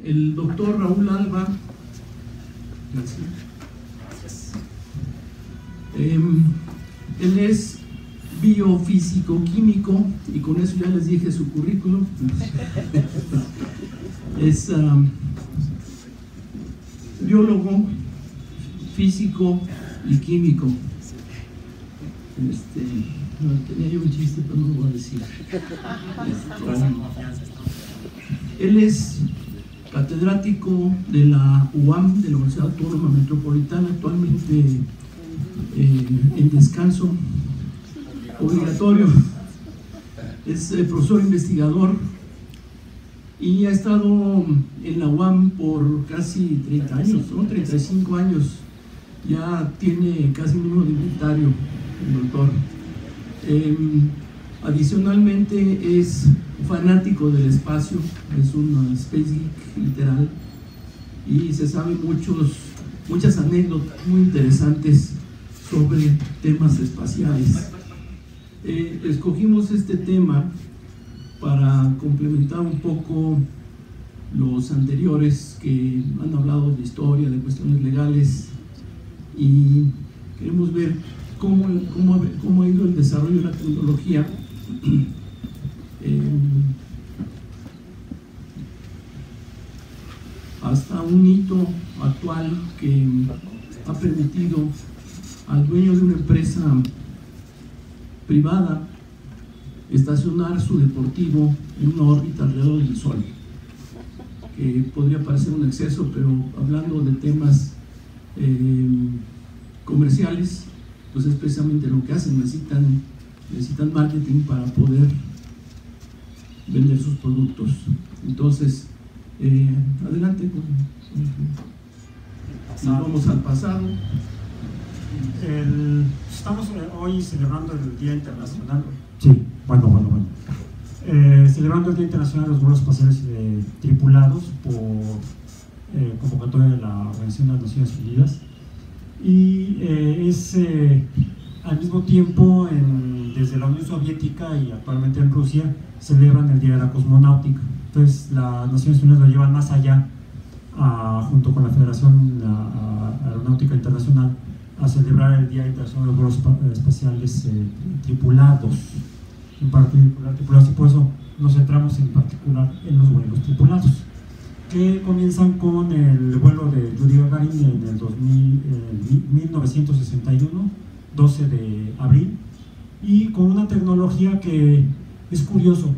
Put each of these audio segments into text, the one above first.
El doctor Raúl Alba, él es biofísico químico, y con eso ya les dije su currículum. Es biólogo, físico y químico. No, tenía yo un chiste, pero no lo voy a decir. Él es catedrático de la UAM, de la Universidad Autónoma Metropolitana, actualmente en descanso obligatorio. Es profesor investigador y ha estado en la UAM por casi 30 años, ¿no? 35 años. Ya tiene casi un número de inventario, el doctor. Adicionalmente es fanático del espacio, es un space geek literal, y se saben muchas anécdotas muy interesantes sobre temas espaciales. Escogimos este tema para complementar un poco los anteriores que han hablado de historia, de cuestiones legales, y queremos ver cómo ha ido el desarrollo de la tecnología hasta un hito actual que ha permitido al dueño de una empresa privada estacionar su deportivo en una órbita alrededor del Sol, que podría parecer un exceso, pero hablando de temas comerciales, pues es precisamente lo que hacen. Necesitan marketing para poder vender sus productos. Entonces, adelante. Vamos al pasado. Estamos hoy celebrando el Día Internacional. Sí, bueno. Celebrando el Día Internacional de los Vuelos Espaciales Tripulados por convocatoria de la Organización de las Naciones Unidas. Y es al mismo tiempo desde la Unión Soviética y actualmente en Rusia celebran el Día de la Cosmonáutica. Entonces las Naciones Unidas lo llevan más allá, junto con la Federación Aeronáutica Internacional, a celebrar el Día Internacional de los Vuelos Espaciales Tripulados, en particular tripulados, y por eso nos centramos en particular en los vuelos tripulados, que comienzan con el vuelo de Yuri Gagarin en el 1961, 12 de abril, y con una tecnología que es curioso.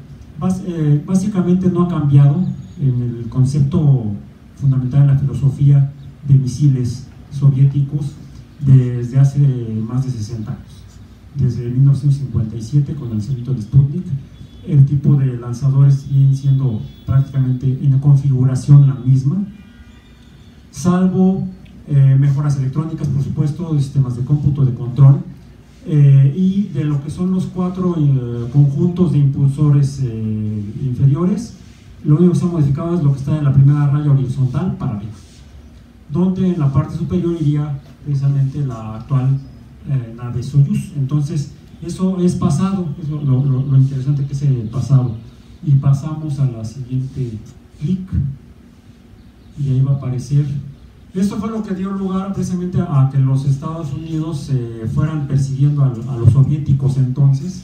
Básicamente no ha cambiado en el concepto fundamental de la filosofía de misiles soviéticos desde hace más de 60 años. Desde 1957, con el lanzamiento de Sputnik, el tipo de lanzadores viene siendo prácticamente en configuración la misma, salvo mejoras electrónicas, por supuesto, de sistemas de cómputo, de control, y de lo que son los 4 conjuntos de impulsores inferiores. Lo único que se ha modificado es lo que está en la primera raya horizontal para arriba, donde en la parte superior iría precisamente la actual nave Soyuz. Entonces eso es pasado, es lo interesante que es el pasado. Y pasamos a la siguiente clic, y ahí va a aparecer. Esto fue lo que dio lugar precisamente a que los Estados Unidos fueran persiguiendo a los soviéticos entonces,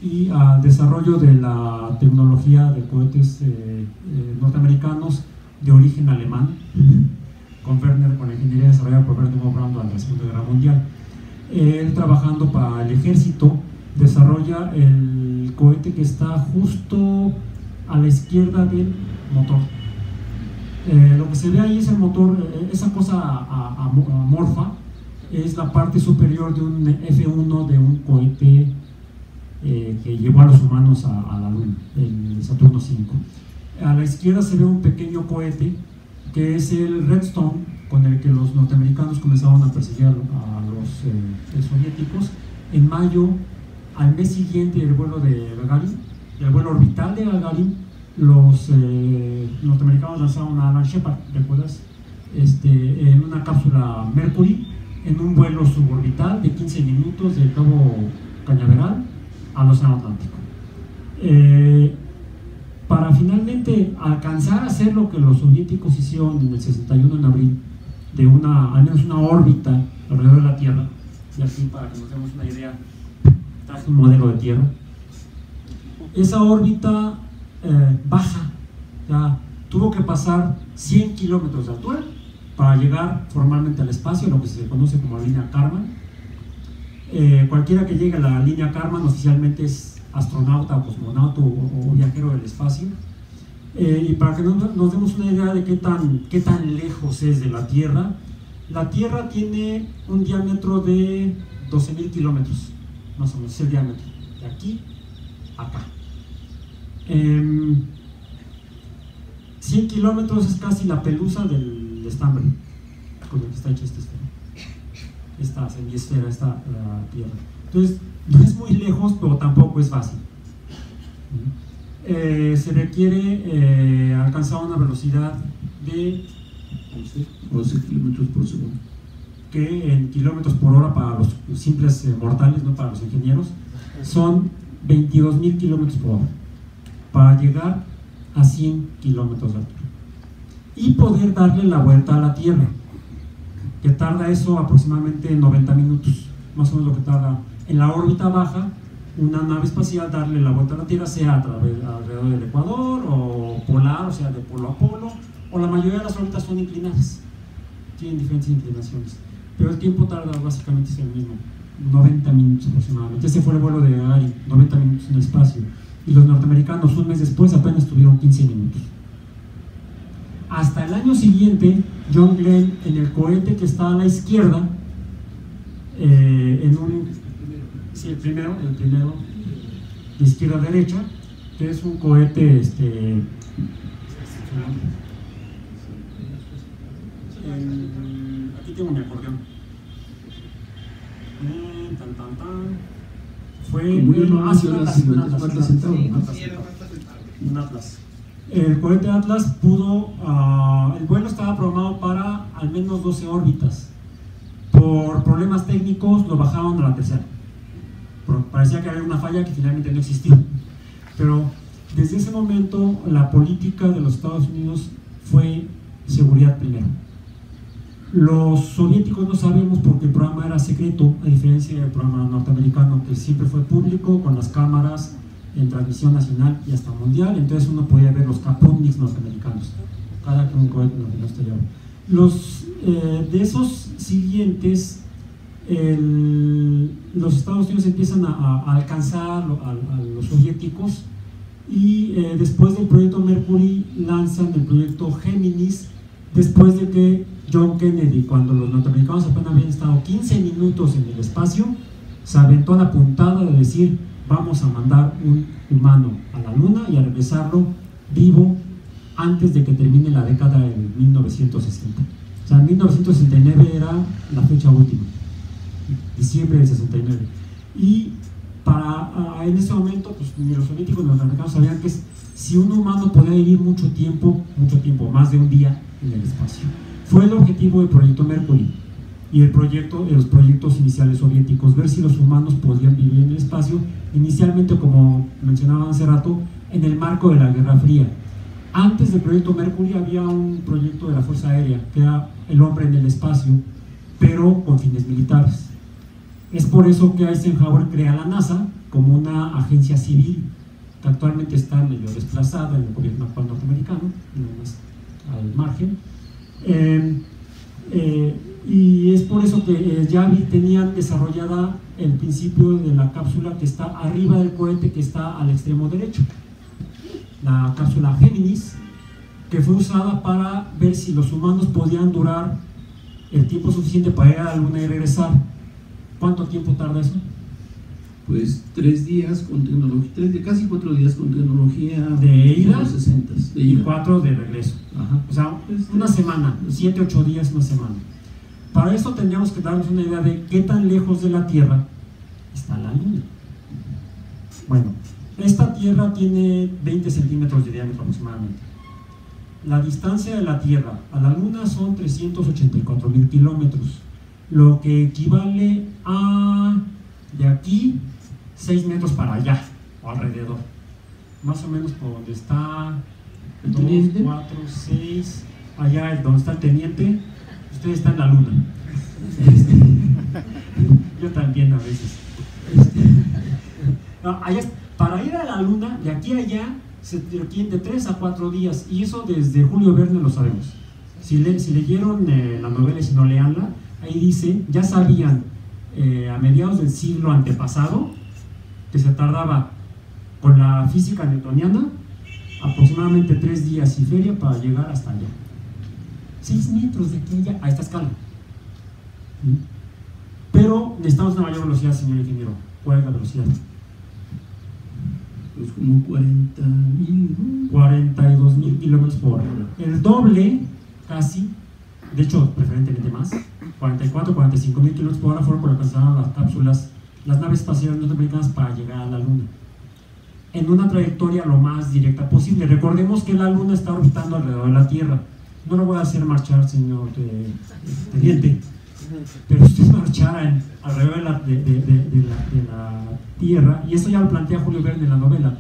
y al desarrollo de la tecnología de cohetes norteamericanos de origen alemán, con la ingeniería desarrollada por Werner von Braun durante la Segunda Guerra Mundial. Él, trabajando para el ejército, desarrolla el cohete que está justo a la izquierda del motor. Lo que se ve ahí es el motor, esa cosa amorfa, es la parte superior de un F-1 de un cohete que llevó a los humanos a la Luna, el Saturno V. A la izquierda se ve un pequeño cohete que es el Redstone, con el que los norteamericanos comenzaron a perseguir a los soviéticos. En mayo, al mes siguiente del vuelo de Gagarin, el vuelo orbital de Gagarin, los norteamericanos lanzaron a Alan Shepard, ¿recuerdas? En una cápsula Mercury, en un vuelo suborbital de 15 minutos del Cabo Cañaveral al Océano Atlántico. para finalmente alcanzar a hacer lo que los soviéticos hicieron en el 61 en abril, de al menos una órbita alrededor de la Tierra. Y aquí, para que nos demos una idea, traje un modelo de Tierra. Esa órbita baja, ya tuvo que pasar 100 kilómetros de altura para llegar formalmente al espacio, lo que se conoce como la línea Kármán. Cualquiera que llegue a la línea Kármán oficialmente es astronauta o cosmonauta o viajero del espacio. Y para que nos demos una idea de qué tan lejos es de la Tierra tiene un diámetro de 12.000 kilómetros, más o menos, es el diámetro, de aquí a acá. 100 kilómetros es casi la pelusa del estambre con el que está hecha esta semiesfera, esta Tierra. Entonces, no es muy lejos, pero tampoco es fácil. Se requiere alcanzar una velocidad de 11 kilómetros por segundo. Que en kilómetros por hora para los simples mortales, no para los ingenieros, son 22.000 kilómetros por hora para llegar a 100 kilómetros de altura y poder darle la vuelta a la Tierra, que tarda eso aproximadamente 90 minutos, más o menos lo que tarda en la órbita baja una nave espacial darle la vuelta a la Tierra, sea alrededor del ecuador o polar, o sea de polo a polo, o la mayoría de las órbitas son inclinadas, tienen diferentes inclinaciones, pero el tiempo tarda básicamente es el mismo, 90 minutos aproximadamente. Ese fue el vuelo de Gagarin, 90 minutos en el espacio, y los norteamericanos un mes después apenas tuvieron 15 minutos. Hasta el año siguiente, John Glenn, en el cohete que está a la izquierda, el primero, de izquierda a derecha, que es un cohete aquí tengo mi acordeón. Fue un Atlas. El cohete Atlas pudo, el vuelo estaba programado para al menos 12 órbitas. Por problemas técnicos lo bajaron a la tercera. Parecía que había una falla que finalmente no existió. Pero desde ese momento la política de los Estados Unidos fue seguridad primero. Los soviéticos no sabemos porque el programa era secreto, a diferencia del programa norteamericano, que siempre fue público, con las cámaras en transmisión nacional y hasta mundial. Entonces uno podía ver los Kaputniks norteamericanos, cada que un cohete no estallaba. De esos siguientes, los Estados Unidos empiezan a alcanzar a los soviéticos, y después del proyecto Mercury lanzan el proyecto Géminis, después de que John Kennedy, cuando los norteamericanos apenas habían estado 15 minutos en el espacio, se aventó a la puntada de decir: vamos a mandar un humano a la luna y a regresarlo vivo antes de que termine la década de 1960. O sea, 1969 era la fecha última, diciembre del 69. Y en ese momento, pues ni los soviéticos ni los americanos sabían que si un humano podía vivir mucho tiempo, más de un día en el espacio. Fue el objetivo del proyecto Mercury y los proyectos iniciales soviéticos, ver si los humanos podían vivir en el espacio, inicialmente, como mencionaba hace rato, en el marco de la Guerra Fría. Antes del proyecto Mercury había un proyecto de la Fuerza Aérea, que era el hombre en el espacio, pero con fines militares. Es por eso que Eisenhower crea la NASA como una agencia civil, que actualmente está medio desplazada en el gobierno actual norteamericano, más al margen. Y es por eso que ya tenían desarrollada el principio de la cápsula que está arriba del cohete, que está al extremo derecho, la cápsula Géminis, que fue usada para ver si los humanos podían durar el tiempo suficiente para ir a la luna y regresar. ¿Cuánto tiempo tarda eso? Pues 3 días con tecnología, casi 4 días con tecnología de ida, los 60, y 4 de regreso. Ajá. O sea, una semana, 7, 8 días, una semana. Para esto tendríamos que darnos una idea de qué tan lejos de la Tierra está la Luna. Bueno, esta Tierra tiene 20 centímetros de diámetro aproximadamente. La distancia de la Tierra a la Luna son 384.000 kilómetros, lo que equivale a, de aquí, 6 metros para allá, o alrededor. más o menos por donde está ¿El 2, teniente? 4, 6, allá donde está el teniente, usted está en la luna. Yo también a veces. No, allá, para ir a la luna, de aquí a allá, se requieren de 3 a 4 días, y eso desde Julio Verne lo sabemos. Si leyeron la novela y si no leanla, ahí dice, ya sabían a mediados del siglo antepasado que se tardaba con la física newtoniana aproximadamente 3 días y feria para llegar hasta allá. 6 metros de aquí a allá, a esta escala. Pero necesitamos una mayor velocidad, señor ingeniero. ¿Cuál es la velocidad? Pues como 40.000, ¿no? 42.000 kilómetros por hora. El doble, casi, de hecho, preferentemente más, 44, 45.000 kilómetros por hora fueron por lo que alcanzaron las cápsulas, las naves espaciales norteamericanas para llegar a la Luna. En una trayectoria lo más directa posible. Recordemos que la Luna está orbitando alrededor de la Tierra. No lo voy a hacer marchar, señor teniente, pero usted marchara alrededor de la Tierra, y eso ya lo plantea Julio Verne en la novela.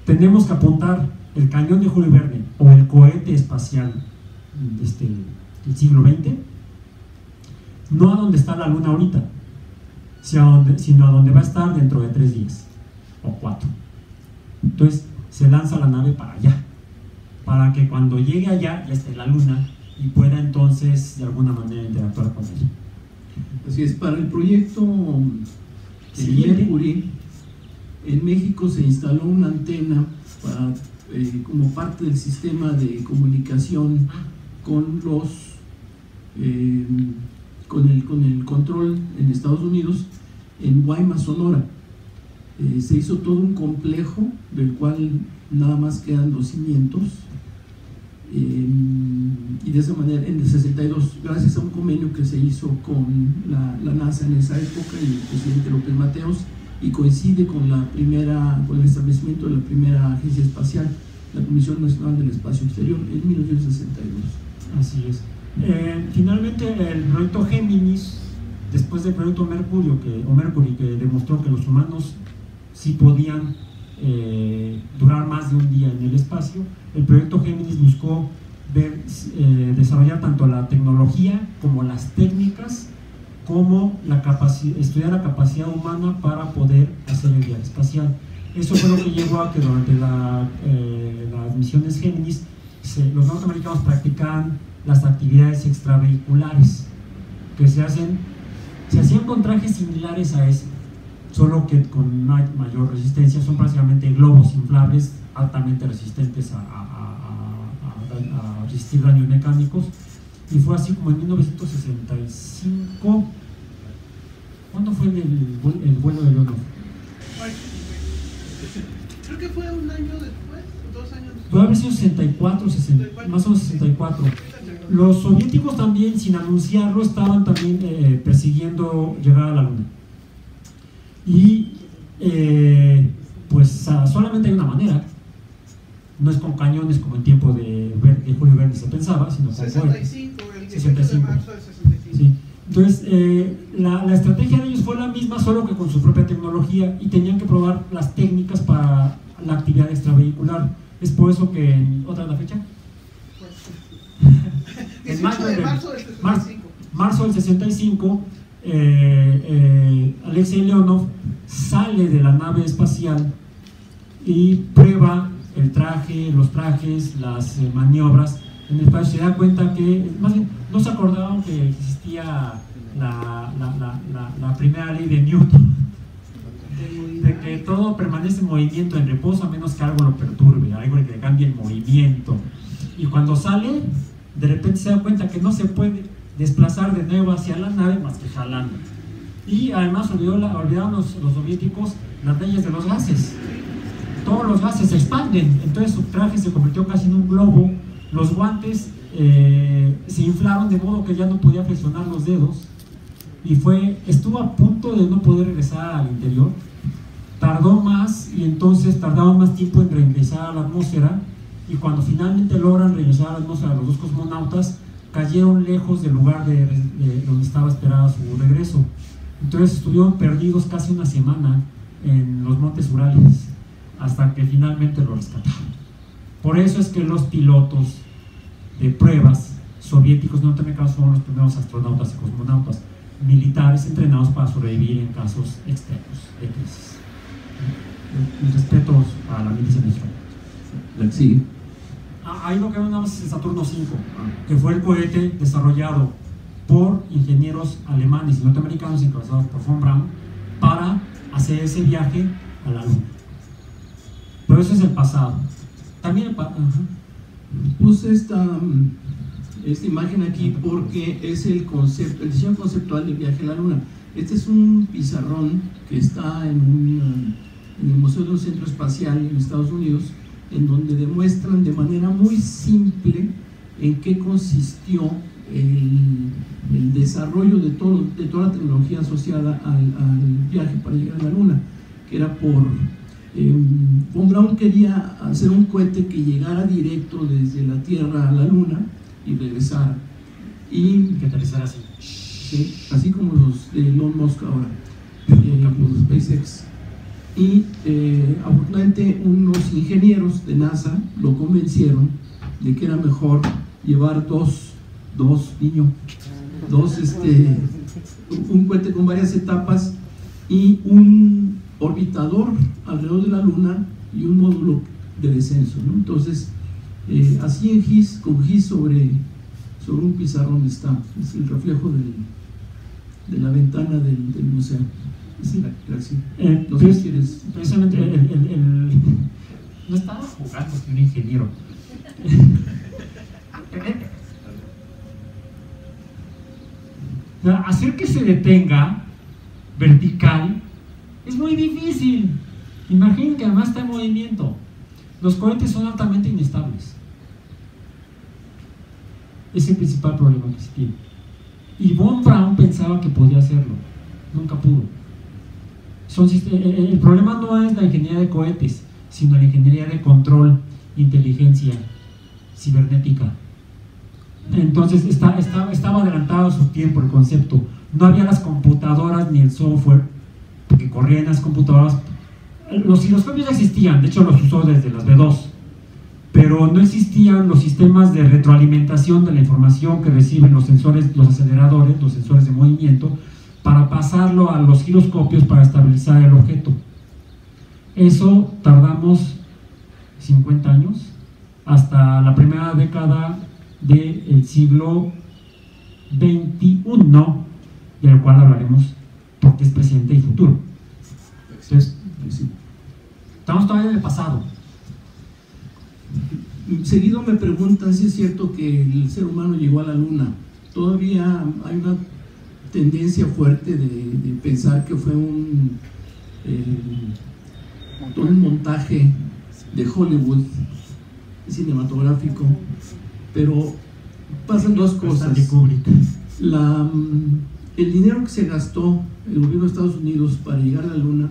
Tenemos que apuntar el cañón de Julio Verne o el cohete espacial del siglo XX, no a donde está la Luna ahorita, sino a donde va a estar dentro de 3 días o 4. Entonces se lanza la nave para allá, para que cuando llegue allá ya esté la Luna y pueda entonces de alguna manera interactuar con ella. Así es, para el proyecto Mercury, en México se instaló una antena para, como parte del sistema de comunicación con con el control en Estados Unidos, en Guaymas, Sonora. Se hizo todo un complejo del cual nada más quedan los cimientos, y de esa manera en el 62, gracias a un convenio que se hizo con la NASA en esa época y el presidente López Mateos, y coincide con el establecimiento de la primera agencia espacial, la Comisión Nacional del Espacio Exterior, en 1962. Así es. Finalmente el proyecto Géminis, después del proyecto Mercury, que demostró que los humanos sí podían durar más de un día en el espacio, el proyecto Géminis buscó desarrollar tanto la tecnología como las técnicas, como estudiar la capacidad humana para poder hacer el viaje espacial. Eso fue lo que llevó a que durante las misiones Géminis los norteamericanos practicaban las actividades extravehiculares que se hacían con trajes similares a ese, solo que con mayor resistencia. Son prácticamente globos inflables altamente resistentes a resistir daños mecánicos, y fue así como en 1965. ¿Cuándo fue el vuelo de Leonov? Creo que fue un año después, 2 años después. Puede haber sido 64, más o menos 64. Los soviéticos también, sin anunciarlo, estaban también persiguiendo llegar a la Luna. Y pues solamente hay una manera. No es con cañones como en tiempo de Julio Verne se pensaba, sino con 65, el 18 65. de marzo del 65. Sí. Entonces, la estrategia de ellos fue la misma, solo que con su propia tecnología, y tenían que probar las técnicas para la actividad extravehicular. Es por eso que, ¿otra es la fecha? En 18 de marzo del 65. Marzo del 65, Alexei Leonov sale de la nave espacial y prueba los trajes, las maniobras en el espacio. Se da cuenta que, más bien, no se acordaban que existía la primera ley de Newton, de que todo permanece en movimiento, en reposo, a menos que algo lo perturbe, algo que le cambie el movimiento. Y cuando sale, de repente se da cuenta que no se puede desplazar de nuevo hacia la nave más que jalando. Y además olvidaron los soviéticos las leyes de los gases. Todos los gases se expanden, entonces su traje se convirtió casi en un globo. Los guantes se inflaron de modo que ya no podía flexionar los dedos, y estuvo a punto de no poder regresar al interior. Tardó más, y entonces tardaban más tiempo en regresar a la atmósfera, y cuando finalmente logran regresar a la atmósfera, los 2 cosmonautas cayeron lejos del lugar donde estaba esperado su regreso. Entonces estuvieron perdidos casi una semana en los montes Urales, hasta que finalmente lo rescataron. Por eso es que los pilotos de pruebas soviéticos norteamericanos fueron los primeros astronautas y cosmonautas militares entrenados para sobrevivir en casos extremos de crisis. Mis respetos a la milicia mexicana. Sí. Ahí lo que llamamos el Saturno 5, que fue el cohete desarrollado por ingenieros alemanes y norteamericanos encabezados por von Braun para hacer ese viaje a la Luna. Pero eso es el pasado. También puse esta imagen aquí porque es el diseño conceptual del viaje a la Luna. Este es un pizarrón que está en el Museo de un Centro Espacial en Estados Unidos, en donde demuestran de manera muy simple en qué consistió el desarrollo de toda la tecnología asociada al viaje para llegar a la Luna, que era von Braun quería hacer un cohete que llegara directo desde la Tierra a la Luna y regresara, y que aterrizara así. Sí, así como los de Elon Musk ahora, los SpaceX. Y afortunadamente unos ingenieros de NASA lo convencieron de que era mejor llevar un cohete con varias etapas y un orbitador alrededor de la Luna y un módulo de descenso, ¿no? Entonces, así con GIS sobre un pizarrón está, es el reflejo de la ventana del museo. Sí, gracias. No sé si eres... Precisamente, no estaba jugando con un ingeniero. Hacer que se detenga vertical es muy difícil. Imaginen que además está en movimiento. Los cohetes son altamente inestables. Es el principal problema que se tiene. Y von Braun pensaba que podía hacerlo. Nunca pudo. El problema no es la ingeniería de cohetes, sino la ingeniería de control, inteligencia cibernética. Entonces estaba adelantado a su tiempo el concepto. No había las computadoras ni el software que corrían las computadoras. Los giroscopios ya existían, de hecho los usó desde las B2, pero no existían los sistemas de retroalimentación de la información que reciben los sensores, los aceleradores, los sensores de movimiento, para pasarlo a los giroscopios para estabilizar el objeto. Eso tardamos 50 años, hasta la primera década del siglo XXI, del cual hablaremos porque es presente y futuro. Entonces, estamos todavía en el pasado. Seguido me preguntan si es cierto que el ser humano llegó a la Luna. Todavía hay una tendencia fuerte de pensar que fue todo un montaje de Hollywood cinematográfico, pero pasan dos cosas. El dinero que se gastó el gobierno de Estados Unidos para llegar a la Luna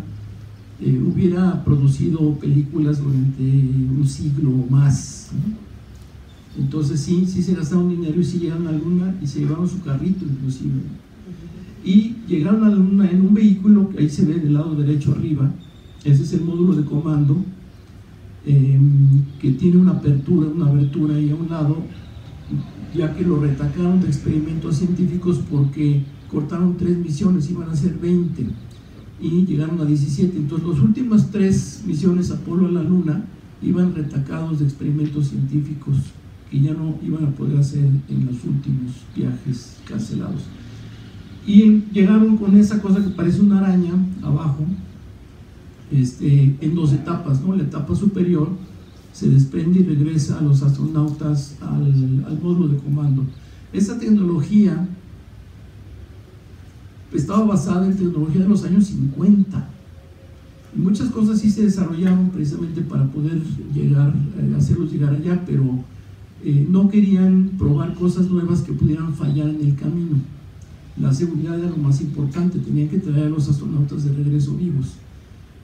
hubiera producido películas durante un siglo o más, ¿no? Entonces sí se gastaron dinero y sí llegaron a la Luna y se llevaron su carrito inclusive, y llegaron a la Luna en un vehículo que ahí se ve del lado derecho arriba. Ese es el módulo de comando, que tiene una abertura ahí a un lado, ya que lo retacaron de experimentos científicos porque cortaron 3 misiones, iban a ser 20 y llegaron a 17. Entonces las últimas 3 misiones Apolo a la Luna iban retacados de experimentos científicos que ya no iban a poder hacer en los últimos viajes cancelados. Y llegaron con esa cosa que parece una araña abajo, en 2 etapas, ¿no? La etapa superior se desprende y regresa a los astronautas al módulo de comando. Esta tecnología estaba basada en tecnología de los años 50. Y muchas cosas sí se desarrollaron precisamente para poder hacerlos llegar allá, pero no querían probar cosas nuevas que pudieran fallar en el camino. La seguridad era lo más importante, tenían que traer a los astronautas de regreso vivos.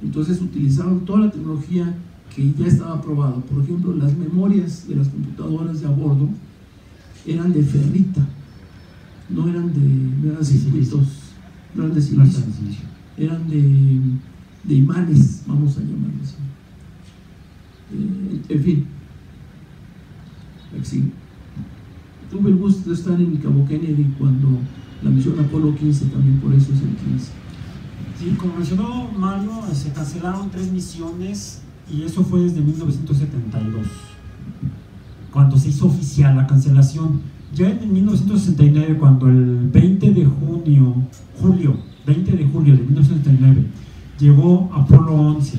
Entonces utilizaron toda la tecnología que ya estaba aprobada. Por ejemplo, las memorias de las computadoras de a bordo eran de ferrita, no eran de circuitos, no eran de silicio, eran de imanes, vamos a llamarlo así. En fin, sí. Tuve el gusto de estar en Cabo Kennedy cuando la misión Apolo 15, también por eso es el 15. Sí, como mencionó Mario, se cancelaron 3 misiones y eso fue desde 1972, cuando se hizo oficial la cancelación. Ya en 1969, cuando el 20 de julio de 1969 llegó Apolo 11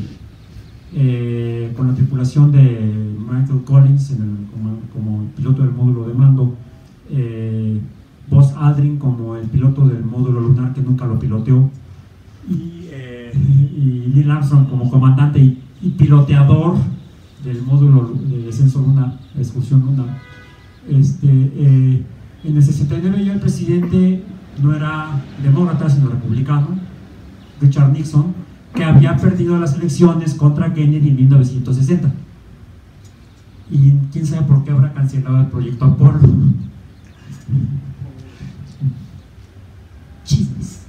con la tripulación de Michael Collins como piloto del módulo de mando, Buzz Aldrin como el piloto del módulo lunar que nunca lo piloteó, y Neil Armstrong como comandante y piloteador del módulo de descenso lunar, de excursión lunar. En el 69 ya el presidente no era demócrata sino republicano, Richard Nixon, que había perdido las elecciones contra Kennedy en 1960, y quién sabe por qué habrá cancelado el proyecto Apolo. Chismes.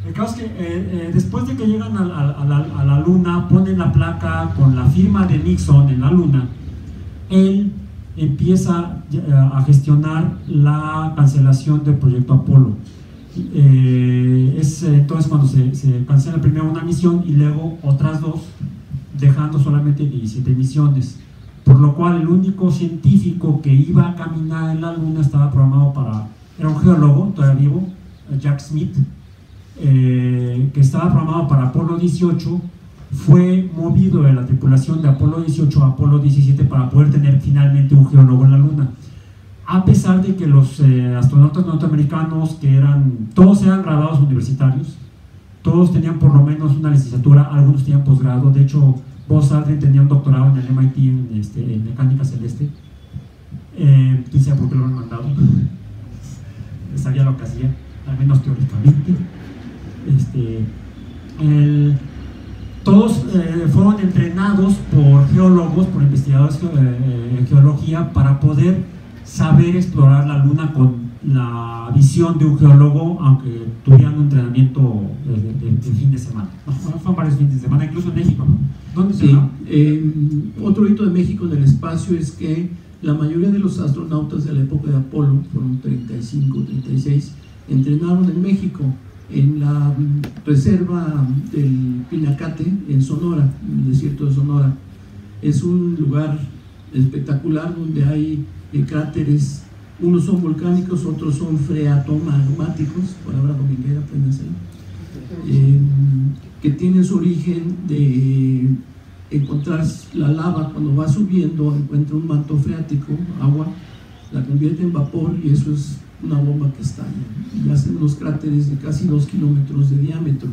El caso es que después de que llegan a la luna, ponen la placa con la firma de Nixon en la luna, él empieza a gestionar la cancelación del proyecto Apolo. Es entonces cuando se cancela primero una misión y luego otras 2, dejando solamente 17 misiones, por lo cual el único científico que iba a caminar en la luna estaba programado era un geólogo todavía vivo, Jack Smith, que estaba programado para Apolo 18. Fue movido de la tripulación de Apolo 18 a Apolo 17 para poder tener finalmente un geólogo en la luna, a pesar de que los astronautas norteamericanos, todos eran graduados universitarios, todos tenían por lo menos una licenciatura, algunos tenían posgrado. De hecho, Buzz Aldrin tenía un doctorado en el MIT en mecánica celeste. Quién sabe por qué lo han mandado, sabía lo que hacía, al menos teóricamente. Todos fueron entrenados por geólogos, por investigadores en geología, para poder saber explorar la luna con la visión de un geólogo, aunque tuvieran un entrenamiento de fin de semana. Fueron varios fines de semana, incluso en México, ¿no? ¿Dónde se va? Otro hito de México en el espacio es que la mayoría de los astronautas de la época de Apolo, fueron 35, 36, entrenaron en México, en la reserva del Pinacate, en Sonora, en el desierto de Sonora. Es un lugar espectacular donde hay cráteres, unos son volcánicos, otros son freatomagmáticos, palabra dominguera, apréndensela, que tienen su origen de encontrar la lava cuando va subiendo, encuentra un manto freático, agua, la convierte en vapor y eso es una bomba que estalla y hacen unos cráteres de casi 2 kilómetros de diámetro.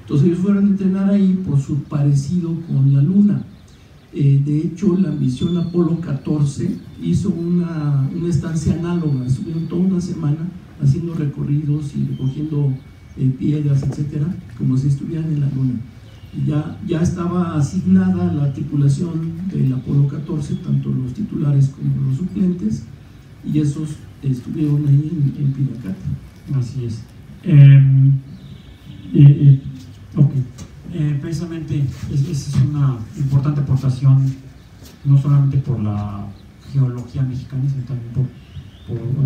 Entonces ellos fueron a entrenar ahí por su parecido con la luna. De hecho, la misión Apolo 14 hizo una estancia análoga, estuvieron toda una semana haciendo recorridos y recogiendo piedras, etcétera, como si estuvieran en la luna. Y ya estaba asignada la tripulación del Apolo 14, tanto los titulares como los suplentes, y esos estuvieron ahí en Pinacate. Así es. Precisamente esa es una importante aportación, no solamente por la geología mexicana, sino también por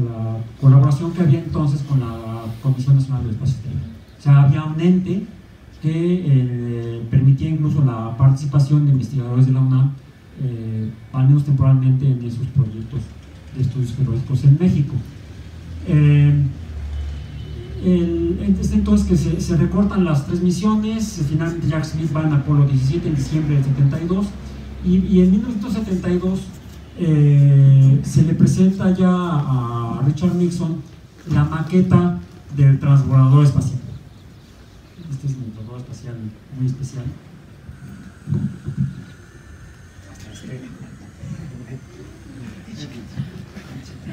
la colaboración que había entonces con la Comisión Nacional del Espacio Exterior. O sea, había un ente que permitía incluso la participación de investigadores de la UNAM, al menos temporalmente, en esos proyectos de estudios geológicos en México. Entonces que se recortan las 3 misiones, finalmente Jack Smith va en Apolo 17 en diciembre del 72 y en 1972 se le presenta ya a Richard Nixon la maqueta del transbordador espacial. Este es mi transbordador espacial muy especial.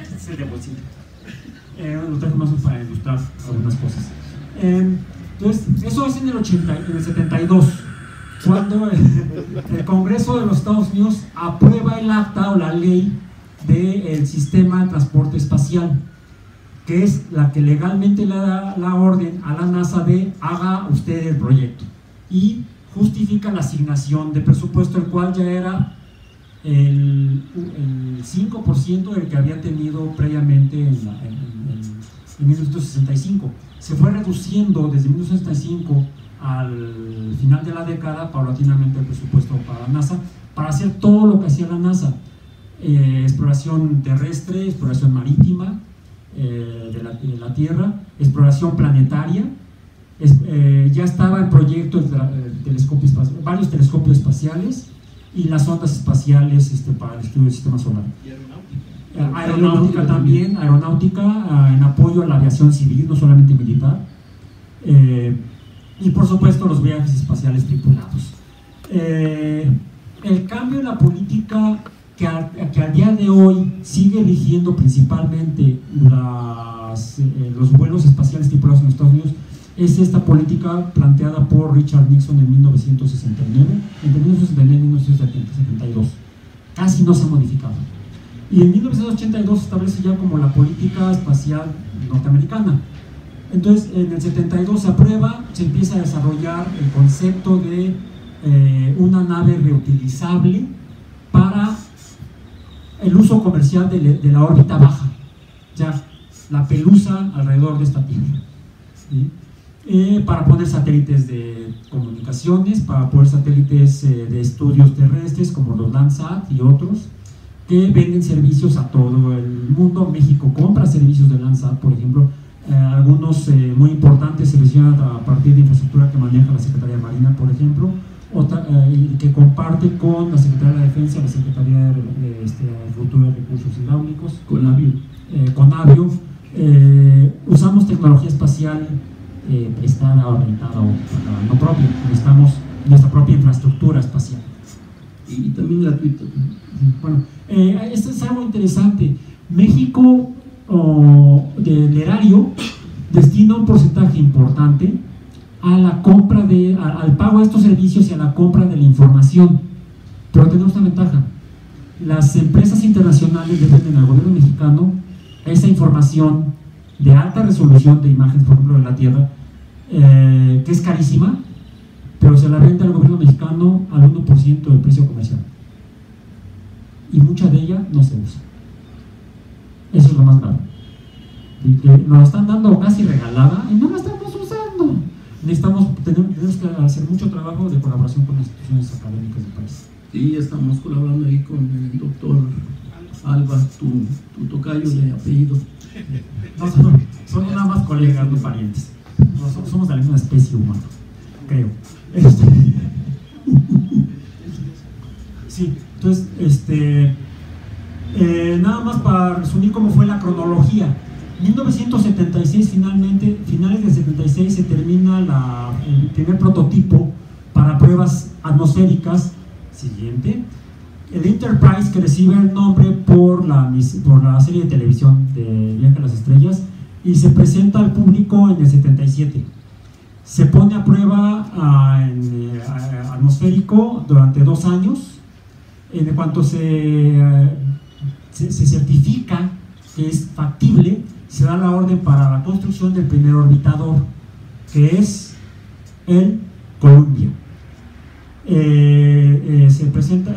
Este es de bolsillo. Lo tengo más para ilustrar algunas cosas. Entonces, eso es en el 72, cuando el Congreso de los Estados Unidos aprueba el acta o la ley del sistema de transporte espacial, que es la que legalmente le da la orden a la NASA de haga usted el proyecto. Y justifica la asignación de presupuesto, el cual ya era el 5% del que había tenido previamente en 1965. Se fue reduciendo desde 1965 al final de la década paulatinamente el presupuesto para la NASA, para hacer todo lo que hacía la NASA: exploración terrestre, exploración marítima de la Tierra, exploración planetaria. Ya estaba en proyecto varios telescopios espaciales y las ondas espaciales para el estudio del sistema solar. Aeronáutica también, en apoyo a la aviación civil, no solamente militar, y por supuesto los viajes espaciales tripulados. El cambio en la política que al día de hoy sigue rigiendo principalmente los vuelos espaciales tripulados en Estados Unidos es esta política planteada por Richard Nixon en 1969, entre 1969 y 1972. Casi no se ha modificado. Y en 1982 se establece ya como la política espacial norteamericana. Entonces, en el 72 se aprueba, se empieza a desarrollar el concepto de una nave reutilizable para el uso comercial de la órbita baja, ya la pelusa alrededor de esta Tierra, ¿sí? Para poner satélites de comunicaciones, para poner satélites de estudios terrestres como los Landsat y otros que venden servicios a todo el mundo. México compra servicios de Landsat, por ejemplo, algunos muy importantes se mencionan a partir de infraestructura que maneja la Secretaría de Marina, por ejemplo, que comparte con la Secretaría de la Defensa, la Secretaría de Agricultura y Recursos Hidráulicos, Conavio. Usamos tecnología espacial prestada o rentada o no propia, necesitamos nuestra propia infraestructura espacial. Y también gratuito. Bueno, esto es algo interesante. México, del erario, destina un porcentaje importante a la compra al pago de estos servicios y a la compra de la información. Pero tenemos una ventaja: las empresas internacionales le venden al gobierno mexicano esa información de alta resolución de imágenes, por ejemplo, de la Tierra, que es carísima, pero se la vende al gobierno mexicano al 1% del precio comercial. Y mucha de ella no se usa. Eso es lo más grave. Y que nos la están dando casi regalada y no la estamos usando. Tenemos que hacer mucho trabajo de colaboración con las instituciones académicas del país. Sí, estamos colaborando ahí con el doctor Alba, tu tocayo de apellido. No, son nada más colegas, no parientes. Somos de la misma especie humana, creo. Sí, entonces, nada más para resumir cómo fue la cronología. 1976, finales del 76, se termina el primer prototipo para pruebas atmosféricas. Siguiente. El Enterprise, que recibe el nombre por la serie de televisión de Viaje a las Estrellas, y se presenta al público en el 77. Se pone a prueba atmosférico durante 2 años. En cuanto se certifica que es factible, se da la orden para la construcción del primer orbitador, que es el Columbia. Se presenta,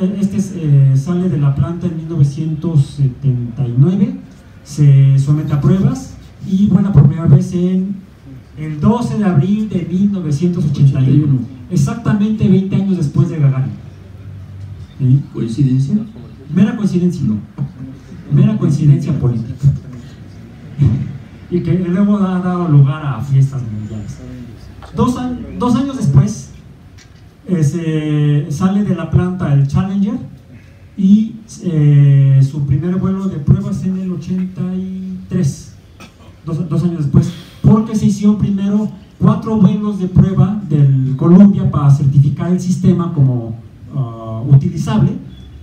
sale de la planta en 1979, se somete a pruebas y vuela por primera vez el 12 de abril de 1981, exactamente 20 años después de Gagarin. ¿Sí? ¿Coincidencia? Mera coincidencia, no. Mera coincidencia política. Y que luego ha dado lugar a fiestas mundiales. 2 años después, sale de la planta el Challenger y su primer vuelo de pruebas en el 83, dos años después, porque se hicieron primero 4 vuelos de prueba del Columbia para certificar el sistema como utilizable,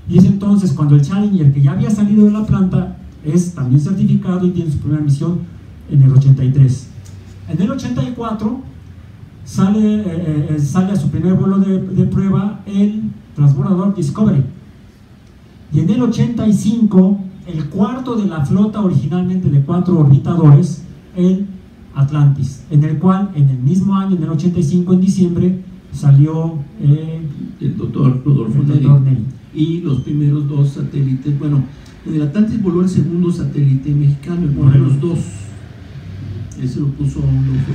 y es entonces cuando el Challenger, que ya había salido de la planta, es también certificado y tiene su primera misión en el 83. En el 84 sale a su primer vuelo de prueba el transbordador Discovery, y en el 85 el cuarto de la flota originalmente de 4 orbitadores, el Atlantis, en el cual en el mismo año, en el 85 en diciembre, salió el doctor Rodolfo Neri. Y los primeros 2 satélites, bueno, en el Atlantis voló el segundo satélite mexicano, el Morelos 2. Ese lo fue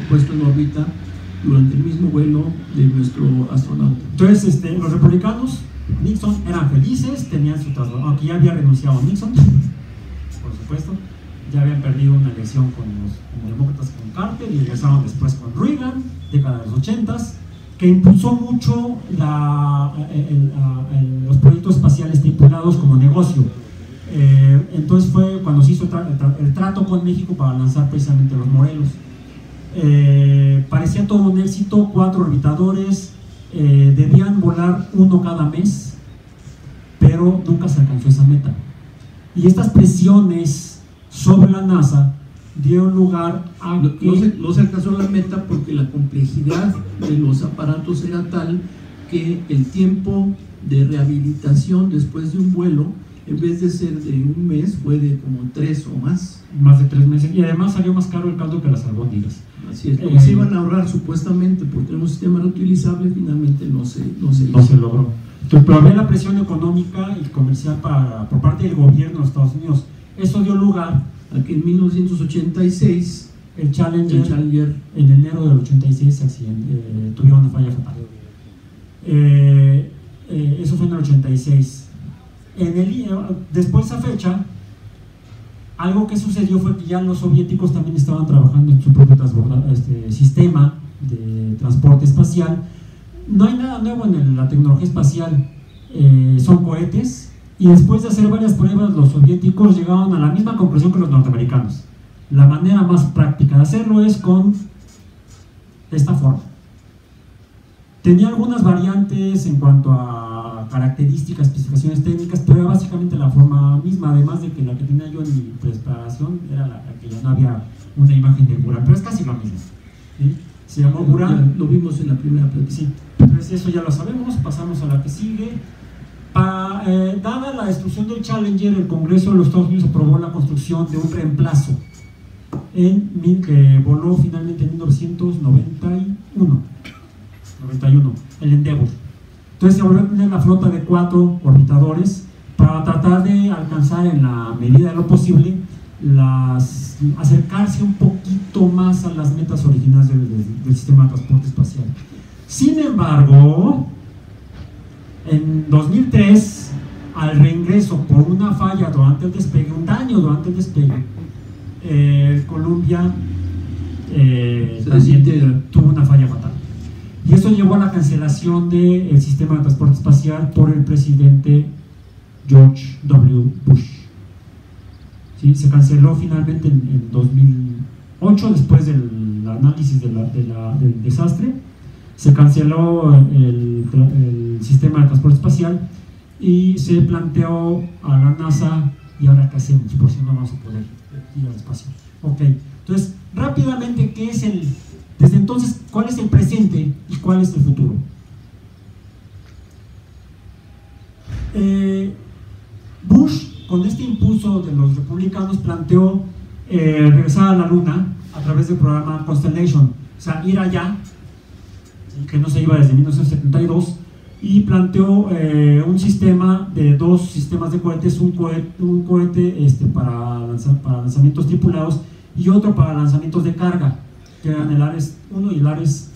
puesto en órbita durante el mismo vuelo de nuestro astronauta. Entonces, los republicanos, Nixon, eran felices, tenían su traslado, aunque ya había renunciado Nixon, por supuesto, ya habían perdido una elección con los demócratas con Carter y regresaron después con Reagan, década de los 80s, que impulsó mucho los proyectos espaciales tripulados como negocio. Entonces fue cuando se hizo el trato con México para lanzar precisamente los Morelos. Parecía todo un éxito, 4 orbitadores, debían volar 1 cada mes, pero nunca se alcanzó esa meta. Y estas presiones sobre la NASA dieron lugar a que... No se alcanzó la meta porque la complejidad de los aparatos era tal que el tiempo de rehabilitación después de un vuelo, en vez de ser de un mes, fue de como 3 o más. Más de 3 meses, y además salió más caro el caldo que las albóndigas. Así es, se iban a ahorrar supuestamente porque era un sistema reutilizable, finalmente no se logró. Entonces, pero había la presión económica y comercial por parte del gobierno de los Estados Unidos. Eso dio lugar a que en 1986 el Challenger en enero del 86 tuvieron una falla fatal. Eso fue en el 86. Después de esa fecha, algo que sucedió fue que ya los soviéticos también estaban trabajando en su propio sistema de transporte espacial. No hay nada nuevo en la tecnología espacial, son cohetes, y después de hacer varias pruebas los soviéticos llegaron a la misma conclusión que los norteamericanos. La manera más práctica de hacerlo es con esta forma. Tenía algunas variantes en cuanto a características, especificaciones técnicas, pero era básicamente la forma misma, además de que la que tenía yo en mi preparación era la que ya no había una imagen de Buran, pero es casi lo mismo, ¿sí? Se llamó Buran. Lo vimos en la primera plática. Sí, entonces eso ya lo sabemos, pasamos a la que sigue. Dada la destrucción del Challenger, el Congreso de los Estados Unidos aprobó la construcción de un reemplazo que voló finalmente en 1991, el Endeavour. Entonces se volvió a tener la flota de 4 orbitadores para tratar de alcanzar en la medida de lo posible acercarse un poquito más a las metas originales del sistema de transporte espacial. Sin embargo, en 2003, al reingreso por una falla durante el despegue, un daño durante el despegue, Columbia también tuvo una falla fatal. Y eso llevó a la cancelación del sistema de transporte espacial por el presidente George W. Bush. ¿Sí? Se canceló finalmente en 2008, después del análisis del desastre. Se canceló el sistema de transporte espacial y se planteó a la NASA: ¿y ahora qué hacemos? Por si no vamos a poder ir al espacio. Ok, entonces rápidamente, ¿qué es desde entonces, cuál es el presente y cuál es el futuro? Bush, con este impulso de los republicanos, planteó regresar a la Luna a través del programa Constellation, o sea, ir allá, que no se iba desde 1972, y planteó un sistema de 2 sistemas de cohetes, un cohete para lanzamientos tripulados y otro para lanzamientos de carga, que eran el Ares 1 y el Ares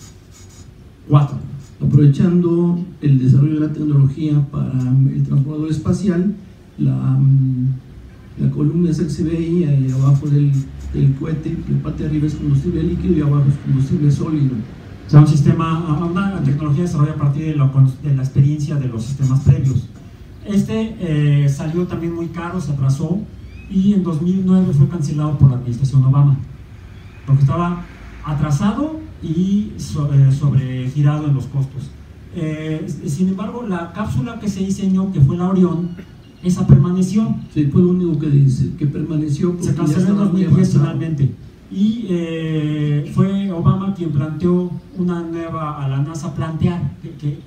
4. Aprovechando el desarrollo de la tecnología para el transbordador espacial, la columna esa que se ve ahí abajo del cohete, la parte de arriba es combustible líquido y abajo es combustible sólido. O sea, una tecnología desarrollada a partir de la experiencia de los sistemas previos. Salió también muy caro, se atrasó, y en 2009 fue cancelado por la administración Obama, porque estaba atrasado y sobregirado en los costos. Sin embargo, la cápsula que se diseñó, que fue la Orión, esa permaneció. Sí, fue lo único que permaneció. Se canceló en 2010 finalmente. Y fue Obama quien planteó a la NASA plantear,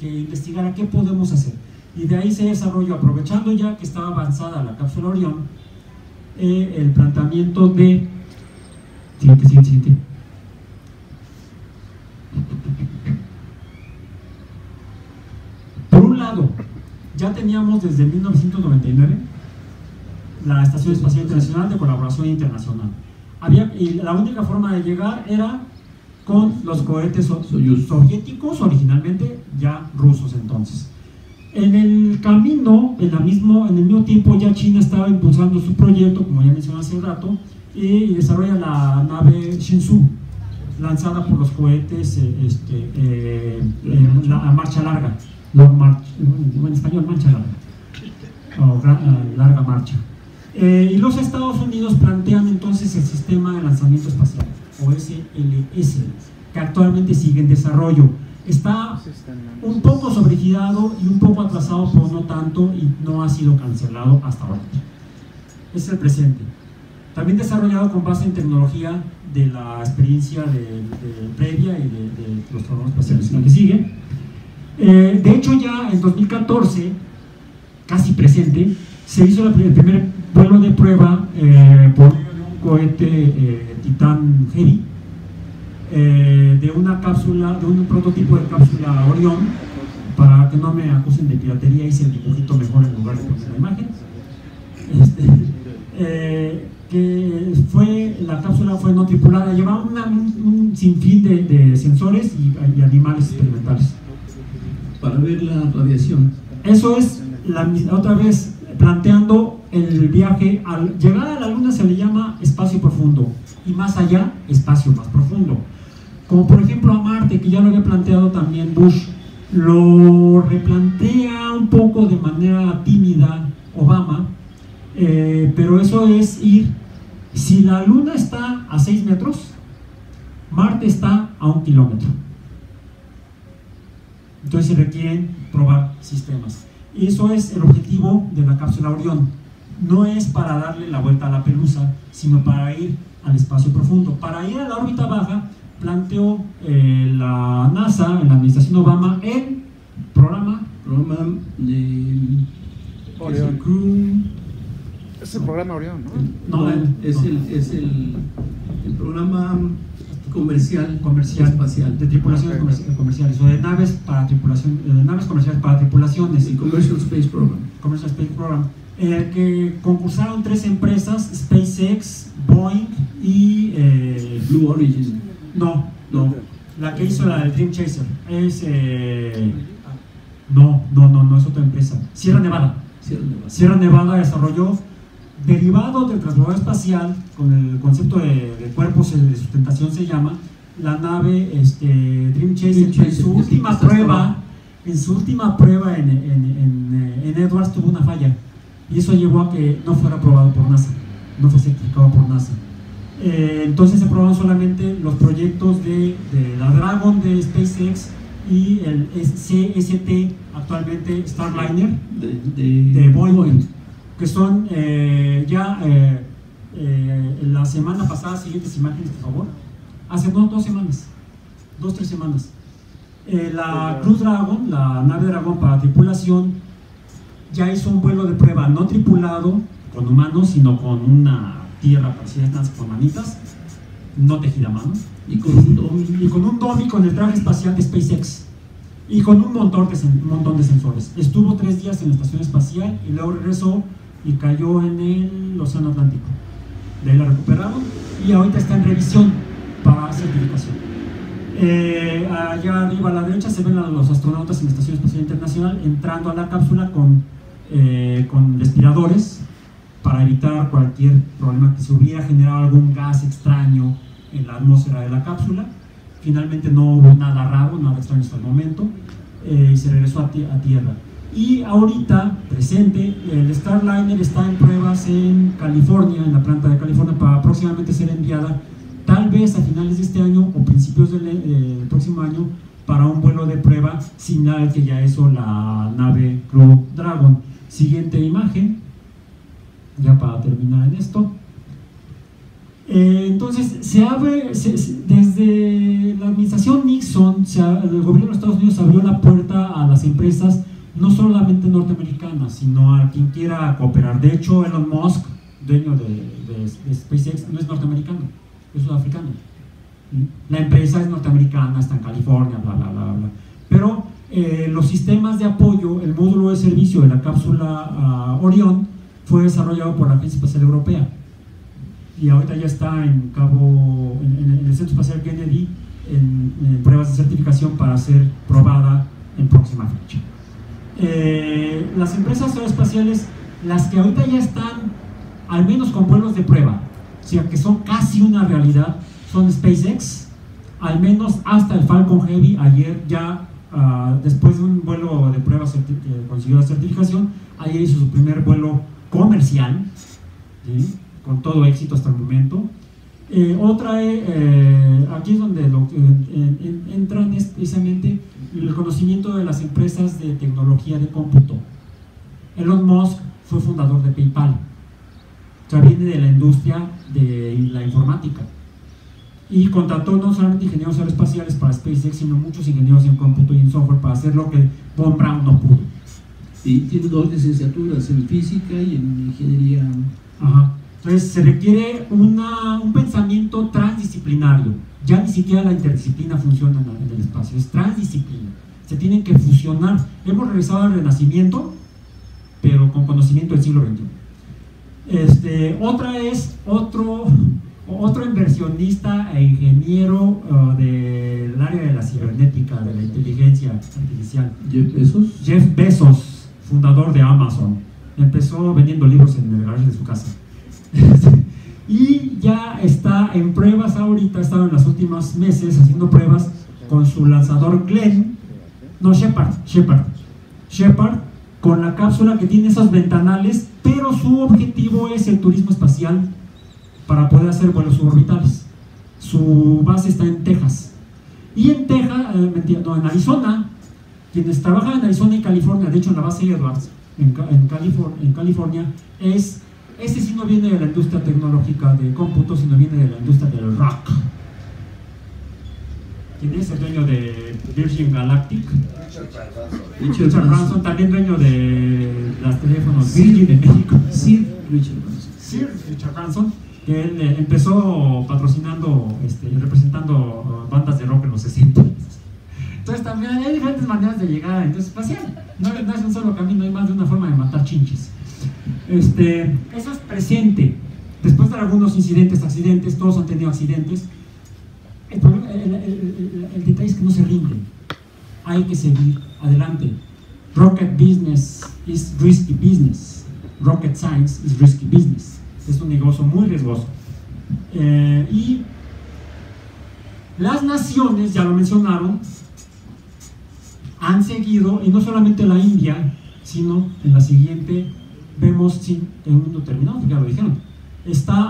que investigara qué podemos hacer. Y de ahí se desarrolló, aprovechando ya que estaba avanzada la cápsula Orión, el planteamiento de... Siguiente. Ya teníamos desde 1999 la Estación Espacial Internacional de Colaboración Internacional. Y la única forma de llegar era con los cohetes soviéticos, originalmente ya rusos entonces. En el camino, en el mismo tiempo, ya China estaba impulsando su proyecto, como ya mencioné hace un rato, y desarrolla la nave Shenzhou, lanzada por los cohetes a marcha larga, en español marcha larga, o larga marcha. Y los Estados Unidos plantean entonces el sistema de lanzamiento espacial, o SLS, que actualmente sigue en desarrollo. Está un poco sobregirado y un poco atrasado, pero no tanto, y no ha sido cancelado hasta ahora. Es el presente. También desarrollado con base en tecnología de la experiencia previa y de los programas espaciales que siguen. De hecho, ya en 2014, casi presente, se hizo el primer vuelo de prueba por un cohete Titan Heavy, de una cápsula, de un prototipo de cápsula Orión. Para que no me acusen de piratería, hice el dibujito mejor en lugar de poner la imagen. La cápsula fue no tripulada, llevaba un sinfín de sensores y animales experimentales para ver la radiación. Eso es otra vez planteando el viaje. Al llegar a la Luna se le llama espacio profundo, y más allá, espacio más profundo. Como por ejemplo a Marte, que ya lo había planteado también Bush, lo replantea un poco de manera tímida Obama, pero eso es ir. Si la Luna está a 6 metros, Marte está a 1 kilómetro. Entonces se requieren probar sistemas. Y eso es el objetivo de la cápsula Orión. No es para darle la vuelta a la pelusa, sino para ir al espacio profundo. Para ir a la órbita baja, planteó la NASA, en la administración Obama, el programa de Orión. Es el programa Orión, ¿no? Es el programa comercial espacial de tripulaciones comerciales, o de naves para tripulación, naves comerciales para tripulaciones. El Commercial Space Program. Commercial Space Program, que concursaron 3 empresas: SpaceX, Boeing y Blue Origin. No, la que hizo la del Dream Chaser es no, es otra empresa. Sierra Nevada desarrolló, derivado del transbordador espacial, con el concepto de cuerpos de sustentación se llama, la nave Dream Chaser. En su última prueba en Edwards tuvo una falla, y eso llevó a que no fuera aprobado por NASA, no fue certificado por NASA. Entonces se aprobaron solamente los proyectos de la Dragon de SpaceX y el CST, actualmente Starliner de Boeing, que son la semana pasada, siguientes imágenes por favor, hace 2-3 semanas, la Crew Dragon, la nave Dragon para tripulación, ya hizo un vuelo de prueba no tripulado con humanos, sino con una tierra parecida con manitas, no tejida a mano, y con un dummy con el traje espacial de SpaceX, y con un montón de sensores. Estuvo 3 días en la estación espacial y luego regresó y cayó en el Océano Atlántico. De ahí la recuperaron y ahorita está en revisión para certificación. Allá arriba a la derecha se ven a los astronautas en la Estación Espacial Internacional entrando a la cápsula con respiradores para evitar cualquier problema que se hubiera generado algún gas extraño en la atmósfera de la cápsula. Finalmente no hubo nada raro, nada extraño hasta el momento, y se regresó a tierra. Y ahorita, presente, el Starliner está en pruebas en California, en la planta de California, para próximamente ser enviada, tal vez a finales de este año o principios del próximo año, para un vuelo de prueba similar al que ya hizo la nave Crew Dragon. Siguiente imagen, ya para terminar en esto. Entonces se abre, desde la administración Nixon, el gobierno de Estados Unidos abrió la puerta a las empresas, no solamente norteamericanas, sino a quien quiera cooperar. De hecho, Elon Musk, dueño de SpaceX, no es norteamericano, es sudafricano. La empresa es norteamericana, está en California, bla, bla, bla, bla. Pero Los sistemas de apoyo, el módulo de servicio de la cápsula Orión fue desarrollado por la Agencia Espacial Europea y ahorita ya está en el Centro Espacial Kennedy en pruebas de certificación para ser probada en próxima fecha. Las empresas aeroespaciales, las que ahorita ya están al menos con vuelos de prueba, o sea que son casi una realidad, son SpaceX, al menos hasta el Falcon Heavy. Ayer ya, después de un vuelo de prueba consiguió la certificación, ayer hizo su primer vuelo comercial, ¿sí?, con todo éxito hasta el momento. Aquí es donde entran es precisamente el conocimiento de las empresas de tecnología de cómputo. Elon Musk fue fundador de PayPal, o sea, viene de la industria de la informática y contrató no solamente ingenieros aeroespaciales para SpaceX, sino muchos ingenieros en cómputo y en software para hacer lo que Von Braun no pudo. Y tiene 2 licenciaturas en física y en ingeniería. Ajá. Entonces se requiere un pensamiento transdisciplinario. Ya ni siquiera la interdisciplina funciona en el espacio, es transdisciplina. Se tienen que fusionar. Hemos regresado al Renacimiento, pero con conocimiento del siglo XXI. Otro inversionista e ingeniero del área de la cibernética, de la inteligencia artificial. Jeff Bezos, fundador de Amazon. Empezó vendiendo libros en el garaje de su casa. Y ya está en pruebas ahorita, ha estado en los últimos meses haciendo pruebas con su lanzador Shepard, con la cápsula que tiene esos ventanales, pero su objetivo es el turismo espacial para poder hacer vuelos suborbitales. Su base está en Texas. Y en en Arizona, quienes trabajan en Arizona y California, de hecho en la base Edwards, en California, ese sí no viene de la industria tecnológica de cómputo, sino viene de la industria del rock. ¿Quién es el dueño de Virgin Galactic? Richard Branson, también dueño de los teléfonos Virgin de México. Sir Richard Branson, que él empezó patrocinando y representando bandas de rock en los 60. Entonces también hay diferentes maneras de llegar a la industria espacial. No es un solo camino, hay más de una forma de matar chinches. Eso es presente. Después de algunos accidentes, todos han tenido accidentes. El detalle es que no se rinden. Hay que seguir adelante. Rocket business is risky business. Rocket science is risky business. Es un negocio muy riesgoso. Y las naciones, ya lo mencionaron, han seguido, y no solamente la India, sino en la siguiente vemos, sí, en un mundo terminado, ya lo dijeron.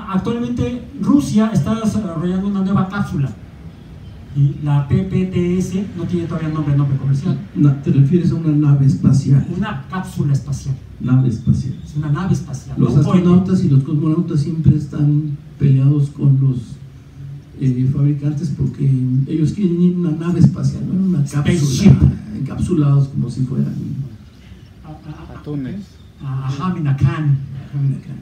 Actualmente Rusia está desarrollando una nueva cápsula, y la PPTS no tiene todavía nombre comercial. ¿Te refieres a una nave espacial? Una cápsula espacial. Nave espacial. Es una nave espacial. Los astronautas y los cosmonautas siempre están peleados con los fabricantes porque ellos quieren ir en una nave espacial, no en una cápsula, encapsulados como si fueran atunes. Hamina Khan.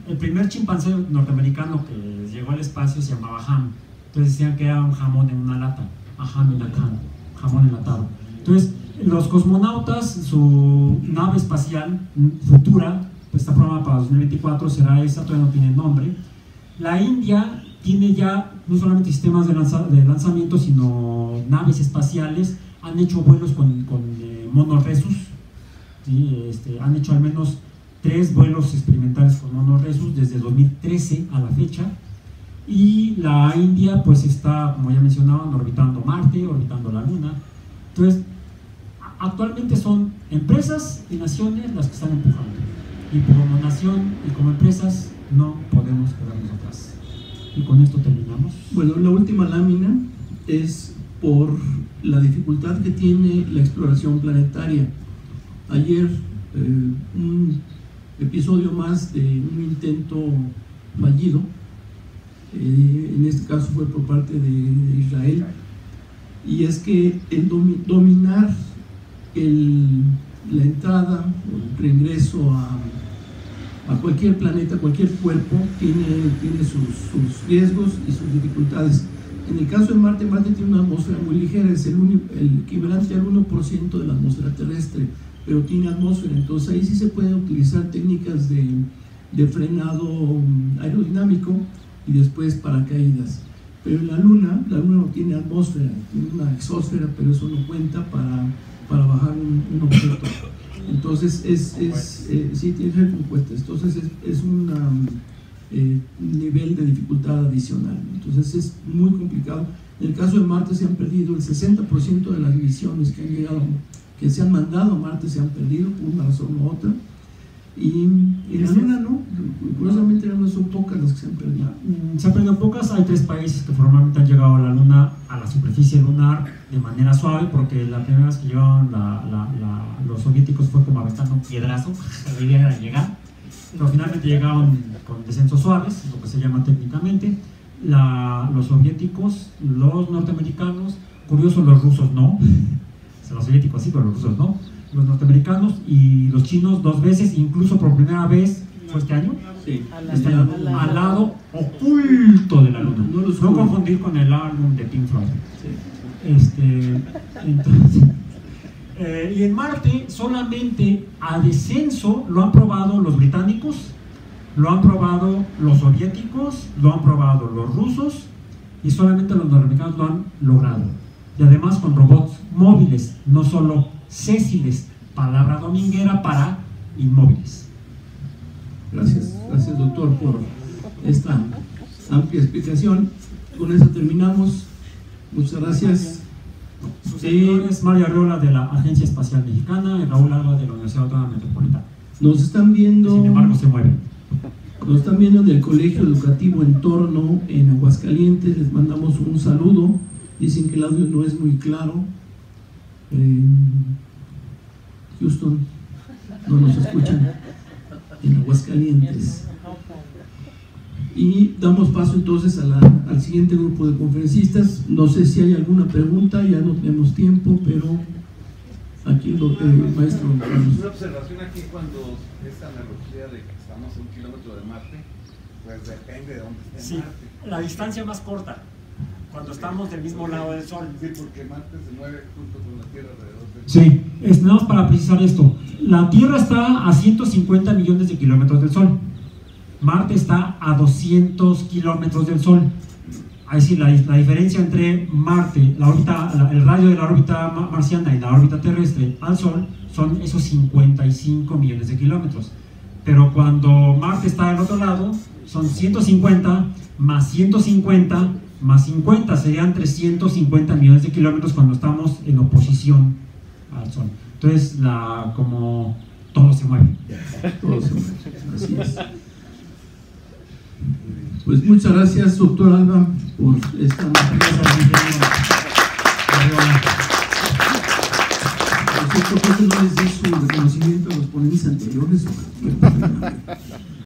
El primer chimpancé norteamericano que llegó al espacio se llamaba Ham. Entonces decían que era un jamón en una lata. Hamina Khan, jamón enlatado. Entonces, los cosmonautas, su nave espacial futura, pues está programada para 2024, será esa, todavía no tiene nombre. La India tiene ya no solamente sistemas de lanzamiento, sino naves espaciales. Han hecho vuelos con monorresus, ¿sí? Han hecho al menos 3 vuelos experimentales con monorresus desde 2013 a la fecha. Y la India pues está, como ya mencionaban, orbitando Marte, orbitando la Luna. Entonces, actualmente son empresas y naciones las que están empujando. Y como nación y como empresas no podemos quedarnos atrás. Y con esto terminamos. Bueno, la última lámina es por la dificultad que tiene la exploración planetaria. Ayer, un episodio más de un intento fallido. En este caso fue por parte de Israel, y es que el dominar la entrada o el reingreso a cualquier planeta, cualquier cuerpo, tiene sus riesgos y sus dificultades. En el caso de Marte, Marte tiene una atmósfera muy ligera, es el equivalente al 1% de la atmósfera terrestre, pero tiene atmósfera, entonces ahí sí se pueden utilizar técnicas de frenado aerodinámico y después paracaídas. Pero en la Luna no tiene atmósfera, tiene una exósfera, pero eso no cuenta para bajar un objeto. Entonces sí, tiene que ser compuestas. Entonces es un nivel de dificultad adicional. Entonces es muy complicado. En el caso de Marte se han perdido el 60% de las misiones que han llegado, que se han mandado a Marte, se han perdido por una razón u otra. Y en la Luna no, curiosamente son pocas las que se han perdido. Se han perdido pocas. Hay 3 países que formalmente han llegado a la Luna, a la superficie lunar, de manera suave, porque la primera vez que llegaron los soviéticos fue como aventando un piedrazo, la idea era llegar, pero finalmente llegaron con descensos suaves, lo que se llama técnicamente. Los soviéticos, los norteamericanos, curioso, los rusos no, los soviéticos sí, pero los rusos no. Los norteamericanos y los chinos 2 veces, incluso por primera vez, ¿fue este año? Sí, este año, al lado oculto de la Luna. No confundir con el álbum de Pink Floyd. Sí. Entonces, y en Marte solamente a descenso lo han probado los británicos, lo han probado los soviéticos, lo han probado los rusos y solamente los norteamericanos lo han logrado. Y además con robots móviles, no solo sésiles, palabra dominguera para inmóviles. Gracias doctor por esta amplia explicación. Con eso terminamos. Muchas gracias. Su servidor es Mario Arreola de la Agencia Espacial Mexicana y Raúl Alba de la Universidad Autónoma Metropolitana. Nos están viendo. Sin embargo, se mueven. Nos están viendo en el Colegio Educativo Entorno en Aguascalientes. Les mandamos un saludo. Dicen que el audio no es muy claro. Houston, no nos escuchan en Aguascalientes. Y damos paso entonces al siguiente grupo de conferencistas. No sé si hay alguna pregunta, ya no tenemos tiempo, pero aquí el maestro. Una observación aquí: cuando esta analogía de que estamos a 1 kilómetro de Marte, pues depende de dónde esté Marte. La distancia más corta, cuando estamos del mismo lado del Sol. Sí, porque Marte se mueve junto con la Tierra alrededor del Sol. Sí, nada más para precisar esto. La Tierra está a 150 millones de kilómetros del Sol. Marte está a 200 kilómetros del Sol. Es decir, la diferencia entre Marte, el radio de la órbita marciana y la órbita terrestre al Sol son esos 55 millones de kilómetros. Pero cuando Marte está del otro lado, son 150 más 150 más 50, serían 350 millones de kilómetros cuando estamos en oposición al Sol. Entonces, como todo se mueve. Todo se mueve, así es. Pues muchas gracias, doctor Alba, por esta no les di su reconocimiento a los ponentes anteriores.